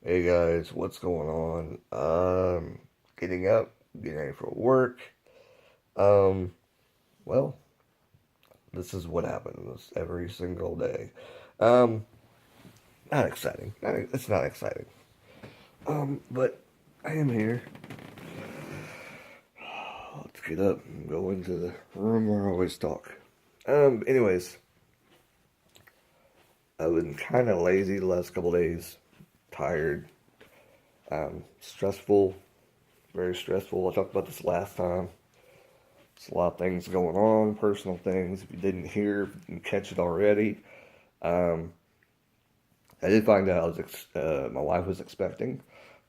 Hey guys, what's going on? Getting up, getting ready for work. Um, well, this is what happens every single day. Um, Not exciting. It's not exciting. But I am here. Let's get up and go into the room where I always talk. Anyways, I've been kind of lazy the last couple days. Tired. Stressful. Very stressful. I talked about this last time. There's a lot of things going on, personal things. If you didn't hear, if you didn't catch it already, um, I did find out my wife was expecting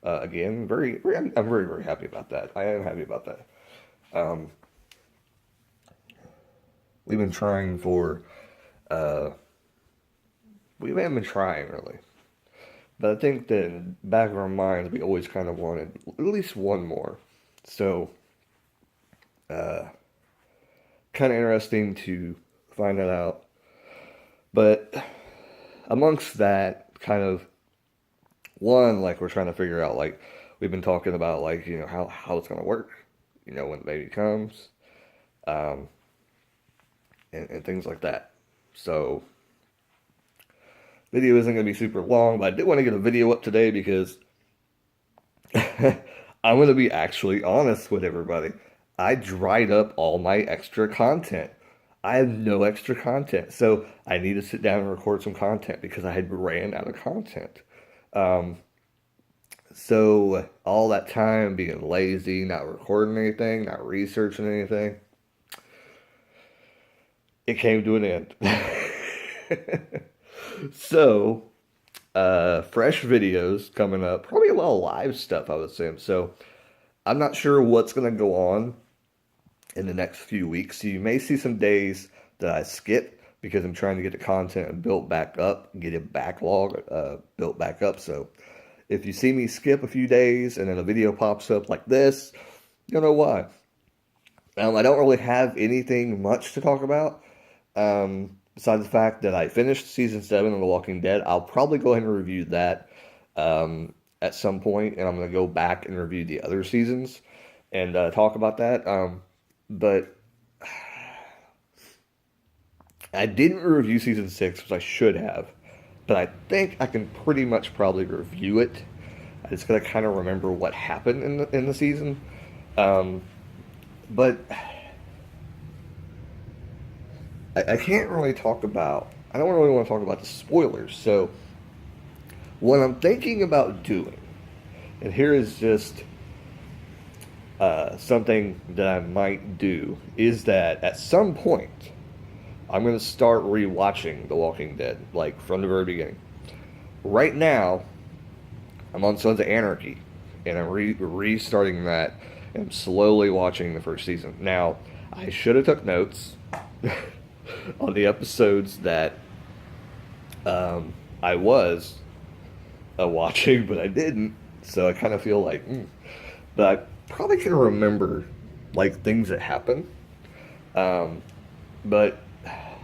again. I'm very, very happy about that. I am happy about that. Um, we've been trying for, uh, we haven't been trying really, but I think that in the back of our minds, we always kind of wanted at least one more. So, uh, kind of interesting to find that out. But amongst that, kind of one, like we're trying to figure out, like we've been talking about, like how it's gonna work, when the baby comes, um, and things like that. So video isn't gonna be super long, but I did want to get a video up today because I'm gonna be actually honest with everybody. I dried up all my extra content. I have no extra content, so I need to sit down and record some content because I had ran out of content. Um, So all that time being lazy, not recording anything, not researching anything, it came to an end. So, fresh videos coming up, probably a lot of live stuff, I would assume. So I'm not sure what's gonna go on in the next few weeks. So you may see some days that I skip because I'm trying to get the content built back up, get a backlog built back up. So if you see me skip a few days and then a video pops up like this, you'll know why. I don't really have anything much to talk about. Besides the fact that I finished season 7 of The Walking Dead, I'll probably go ahead and review that at some point, and I'm going to go back and review the other seasons and talk about that. But I didn't review season 6, which I should have, but I think I can pretty much probably review it. I just gotta kind of remember what happened in the season. Um, but I can't really talk about. I don't really want to talk about the spoilers. So what I'm thinking about doing, and here is just something that I might do, is that at some point I'm gonna start rewatching The Walking Dead, like from the very beginning. Right now, I'm on Sons of Anarchy, and I'm restarting that. And I'm slowly watching the first season. Now, I should have took notes on the episodes that I was watching, but I didn't. So I kind of feel like, but I probably can remember like things that happen. Um, but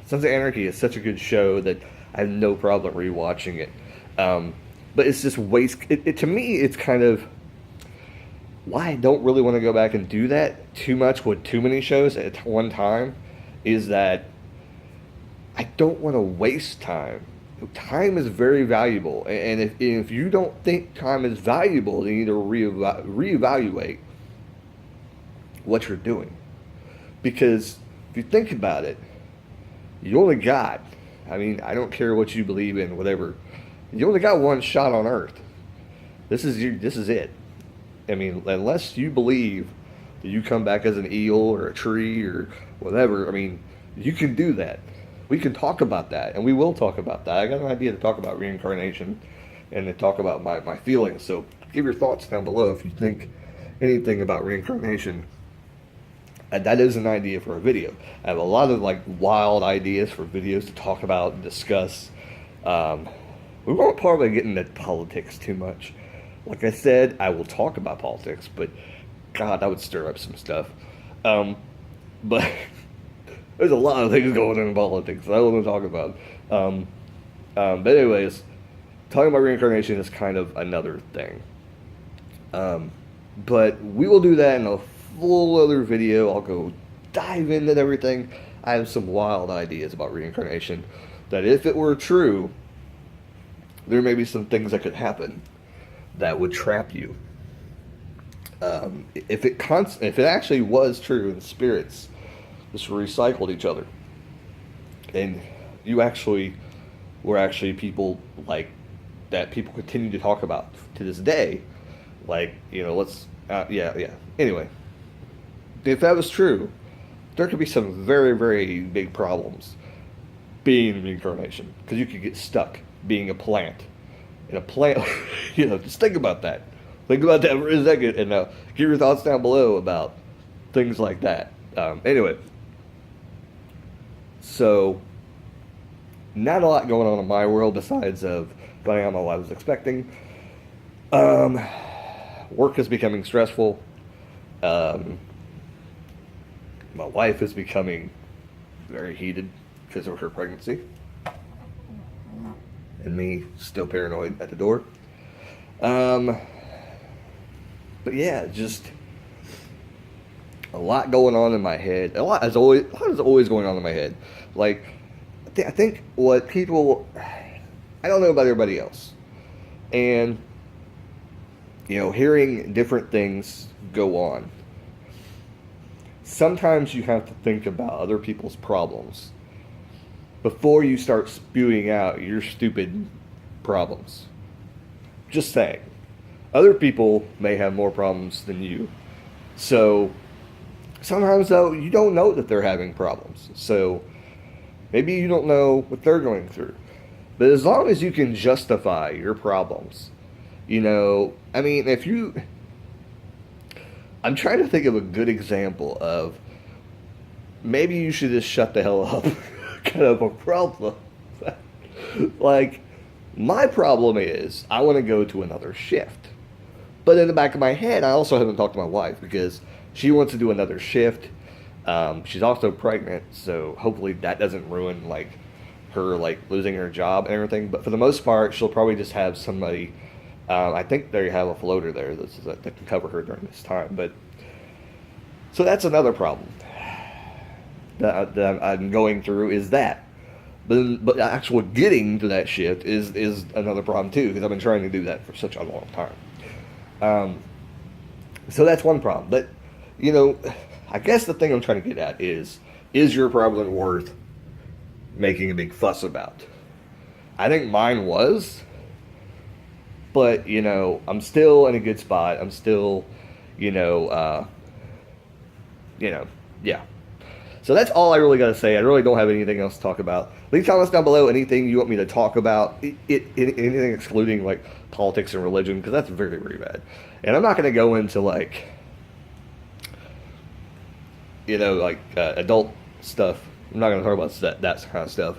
Sons of Anarchy is such a good show that I have no problem rewatching it. Um, but it's just waste. To me, it's kind of why I don't really want to go back and do that too much with too many shows at one time is that I don't want to waste time. Time is very valuable, and if you don't think time is valuable, then you need to reevaluate what you're doing. Because if you think about it, you only got, I mean, I don't care what you believe in, whatever. You only got one shot on Earth. This is it. I mean, unless you believe that you come back as an eel or a tree or whatever, I mean, you can do that. We can talk about that, and we will talk about that. I got an idea to talk about reincarnation and to talk about my feelings. So give your thoughts down below if you think anything about reincarnation. And that is an idea for a video. I have a lot of like wild ideas for videos to talk about and discuss. Um, we won't probably get into politics too much. Like I said, I will talk about politics, but God, that would stir up some stuff. Um, but there's a lot of things going on in politics that I want to talk about. But anyways, talking about reincarnation is kind of another thing. But we will do that in a full other video. I'll go dive into everything. I have some wild ideas about reincarnation that if it were true, there may be some things that could happen that would trap you. If it actually was true and spirits just recycled each other, and you actually were actually people like that people continue to talk about to this day, like, you know, yeah. Anyway, if that was true, there could be some very, very big problems being reincarnation, because you could get stuck being a plant. In a plant, you know, just think about that. Think about that for a second, and give your thoughts down below about things like that. Anyway, so not a lot going on in my world besides of finding out what I was expecting. Work is becoming stressful. My wife is becoming very heated because of her pregnancy. And me still paranoid at the door. But yeah, just a lot going on in my head. A lot is always going on in my head. Like, I think what people, I don't know about everybody else. And, you know, hearing different things go on. Sometimes you have to think about other people's problems before you start spewing out your stupid problems. Just saying. Other people may have more problems than you. So, sometimes though, you don't know that they're having problems. So, maybe you don't know what they're going through. But as long as you can justify your problems, you know, I mean, I'm trying to think of a good example of maybe you should just shut the hell up kind of a problem. Like, my problem is I want to go to another shift. But in the back of my head, I also haven't talked to my wife because she wants to do another shift. She's also pregnant, so hopefully that doesn't ruin like her like losing her job and everything. But for the most part, she'll probably just have somebody. I think they have a floater there that can cover her during this time. But so that's another problem that I'm going through is that. But actual getting to that shift is another problem too, because I've been trying to do that for such a long time. So that's one problem. But you know, I guess the thing I'm trying to get at is your problem worth making a big fuss about? I think mine was. But, you know, I'm still in a good spot. I'm still, yeah. So that's all I really got to say. I really don't have anything else to talk about. Leave comments down below anything you want me to talk about. Anything excluding, like, politics and religion, because that's very, very bad. And I'm not going to go into, like, adult stuff. I'm not going to talk about that kind of stuff.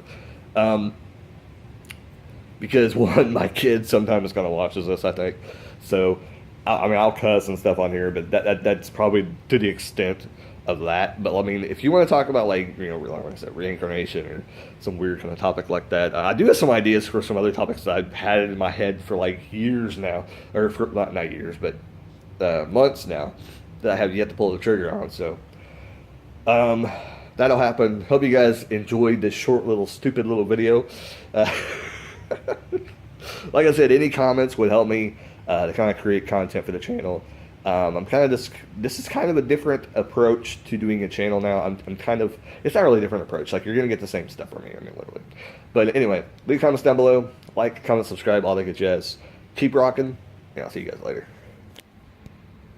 Because one, my kid sometimes kind of watches this, I think. So, I mean, I'll cuss and stuff on here, but that's probably to the extent of that. But I mean, if you want to talk about like I said, reincarnation or some weird kind of topic like that, I do have some ideas for some other topics that I've had in my head for like years now, or for not years, but months now that I have yet to pull the trigger on. So, that'll happen. Hope you guys enjoyed this short little stupid little video. Like I said, any comments would help me to kind of create content for the channel. I'm kind of this is kind of a different approach to doing a channel now. I'm kind of, it's not really a different approach. Like, you're going to get the same stuff from me, I mean, literally. But anyway, leave comments down below. Like, comment, subscribe, all that good jazz. Keep rocking, and I'll see you guys later.